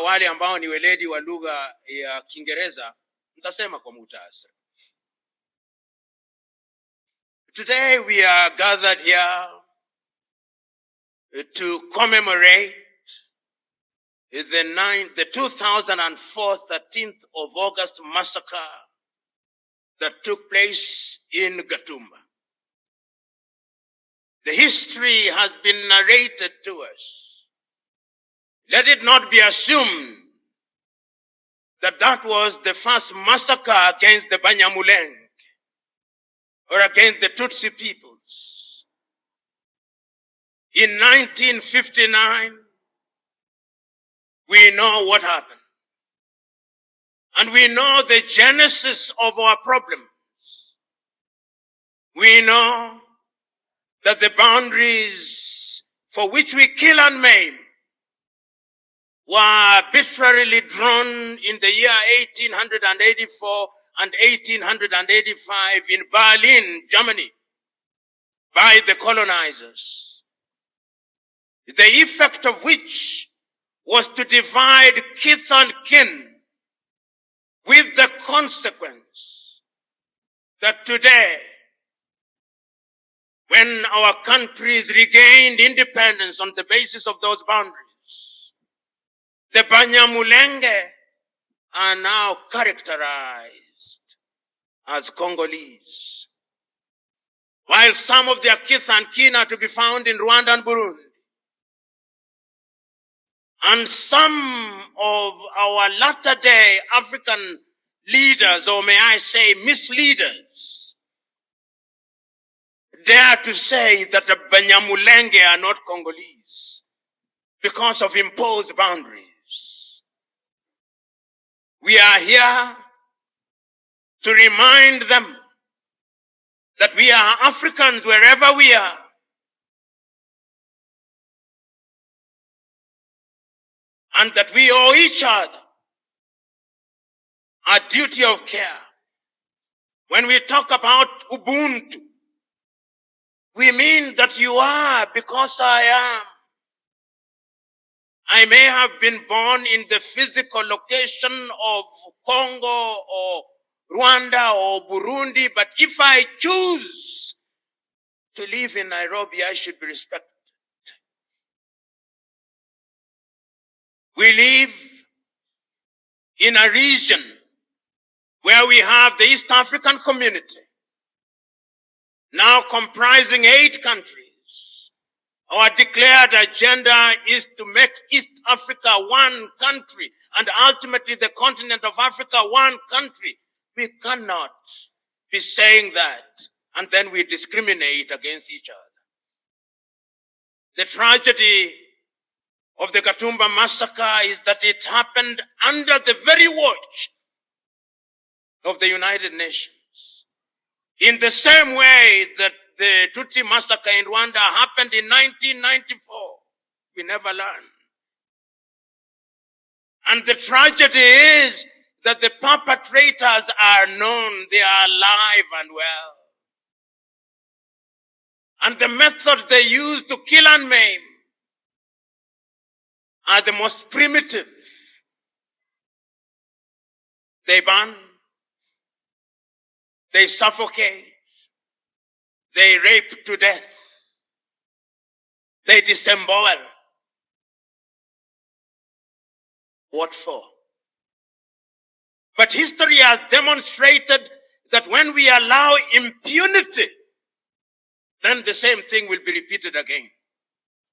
wale ambao ni weledi wa lugha ya Kiingereza nitasema kwa muhtasari. Today we are gathered here to commemorate the 2004 13th of August massacre that took place in Gatumba. The history has been narrated to us. Let it not be assumed that that was the first massacre against the Kubanyamulenge or against the Tutsi peoples. In 1959, we know what happened. And we know the genesis of our problems. We know that the boundaries for which we kill and maim were arbitrarily drawn in the year 1884 and 1885 in Berlin, Germany, by the colonizers. The effect of which was to divide kith and kin, with the consequence that today, when our countries regained independence on the basis of those boundaries, the Kubanyamulenge are now characterized as Congolese, while some of their kith and kin are to be found in Rwanda and Burundi. And some of our latter-day African leaders, or may I say misleaders, dare to say that the Kubanyamulenge are not Congolese because of imposed boundaries. We are here to remind them that we are Africans wherever we are. And that we owe each other a duty of care. When we talk about Ubuntu, we mean that you are because I am. I may have been born in the physical location of Congo or Rwanda or Burundi, but if I choose to live in Nairobi, I should be respected. We live in a region where we have the East African community, now comprising 8 countries. Our declared agenda is to make East Africa one country and ultimately the continent of Africa one country. We cannot be saying that and then we discriminate against each other. The tragedy of the Gatumba massacre is that it happened under the very watch of the United Nations. In the same way that the Tutsi massacre in Rwanda happened in 1994. We never learned. And the tragedy is that the perpetrators are known. They are alive and well. And the methods they use to kill and maim are the most primitive. They burn, they suffocate, they rape to death, they disembowel. What for? But history has demonstrated that when we allow impunity, then the same thing will be repeated again.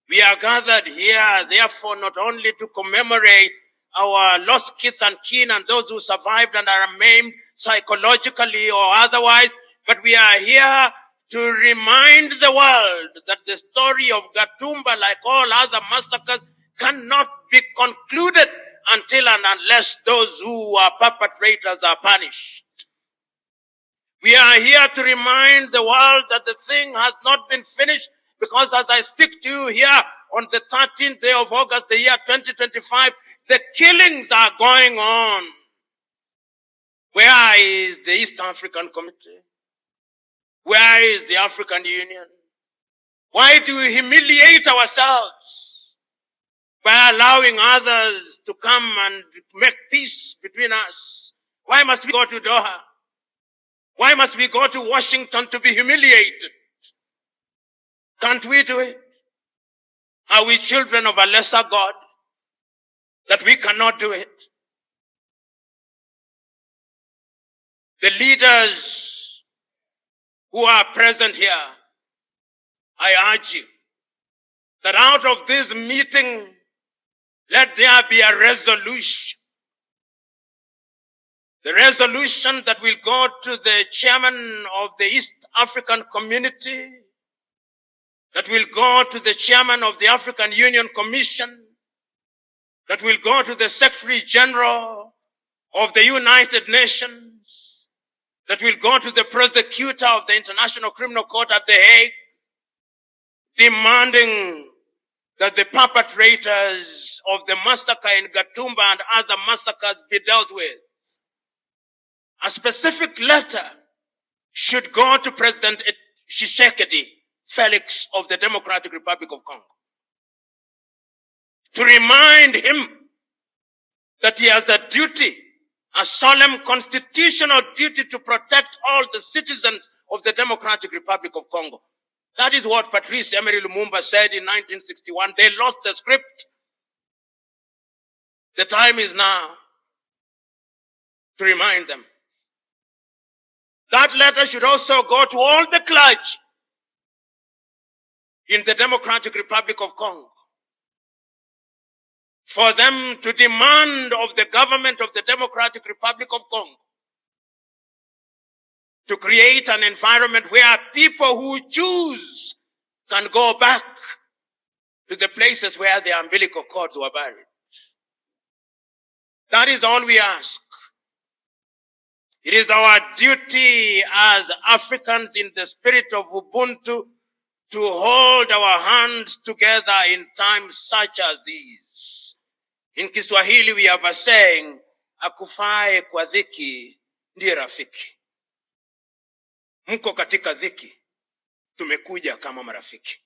We are gathered here, therefore, not only to commemorate our lost kith and kin and those who survived and are maimed psychologically or otherwise, but we are here to remind the world that the story of Gatumba, like all other massacres, cannot be concluded until and unless those who are perpetrators are punished. We are here to remind the world that the thing has not been finished, because as I speak to you here on the 13th day of August, the year 2025, the killings are going on. Where is the East African Committee? Where is the African Union? Why do we humiliate ourselves by allowing others to come and make peace between us. Why must we go to Doha? Why must we go to Washington to be humiliated? Can't we do it? Are we children of a lesser God that we cannot do it? The leaders who are present here, I urge you that out of this meeting, let there be a resolution. The resolution that will go to the chairman of the East African Community, that will go to the chairman of the African Union Commission, that will go to the Secretary General of the United Nations, that will go to the prosecutor of the International Criminal Court at The Hague, demanding that the perpetrators of the massacre in Gatumba and other massacres be dealt with. A specific letter should go to President Tshisekedi Felix of the Democratic Republic of Congo to remind him that he has a duty, a solemn constitutional duty to protect all the citizens of the Democratic Republic of Congo. That is what Patrice Emery Lumumba said in 1961. They lost the script. The time is now to remind them. That letter should also go to all the clergy in the Democratic Republic of Congo for them to demand of the government of the Democratic Republic of Congo to create an environment where people who choose can go back to the places where their umbilical cords were buried. That is all we ask. It is our duty as Africans in the spirit of Ubuntu to hold our hands together in times such as these. In Kiswahili we have a saying, akufae kwa dhiki ndiye rafiki. Mko katika dhiki, tumekuja kama marafiki.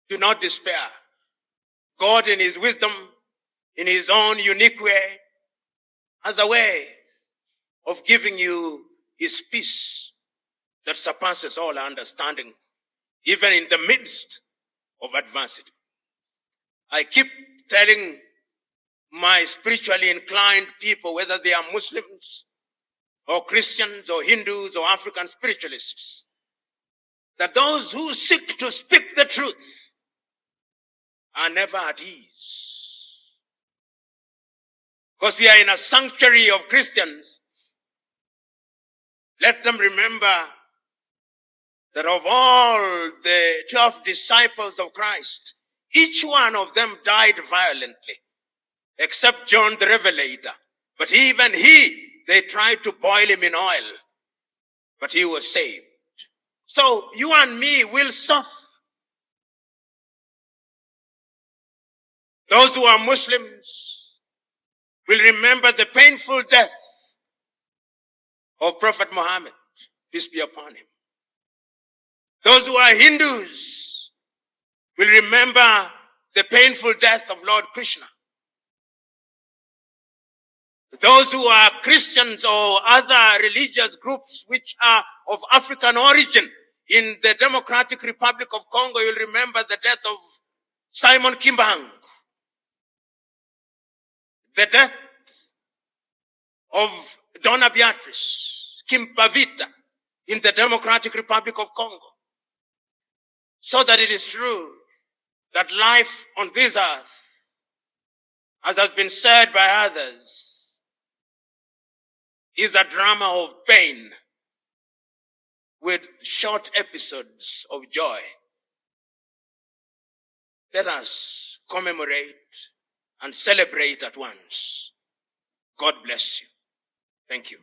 Do not despair. God in his wisdom, in his own unique way, has a way of giving you his peace that surpasses all understanding, even in the midst of adversity. I keep telling my spiritually inclined people, whether they are Muslims or Christians or Hindus or African spiritualists, that those who seek to speak the truth are never at ease. Because we are in a sanctuary of Christians. Let them remember that of all the 12 disciples of Christ, each one of them died violently, except John the Revelator. But even they tried to boil him in oil, but he was saved. So you and me will suffer. Those who are Muslims will remember the painful death of Prophet Muhammad, peace be upon him. Those who are Hindus will remember the painful death of Lord Krishna. Those who are Christians or other religious groups which are of African origin in the Democratic Republic of Congo, you'll remember the death of Simon Kimbangu, the death of Donna Beatrice Kimpavita in the Democratic Republic of Congo. So that it is true that life on this earth, as has been said by others, is a drama of pain with short episodes of joy. Let us commemorate and celebrate at once. God bless you. Thank you.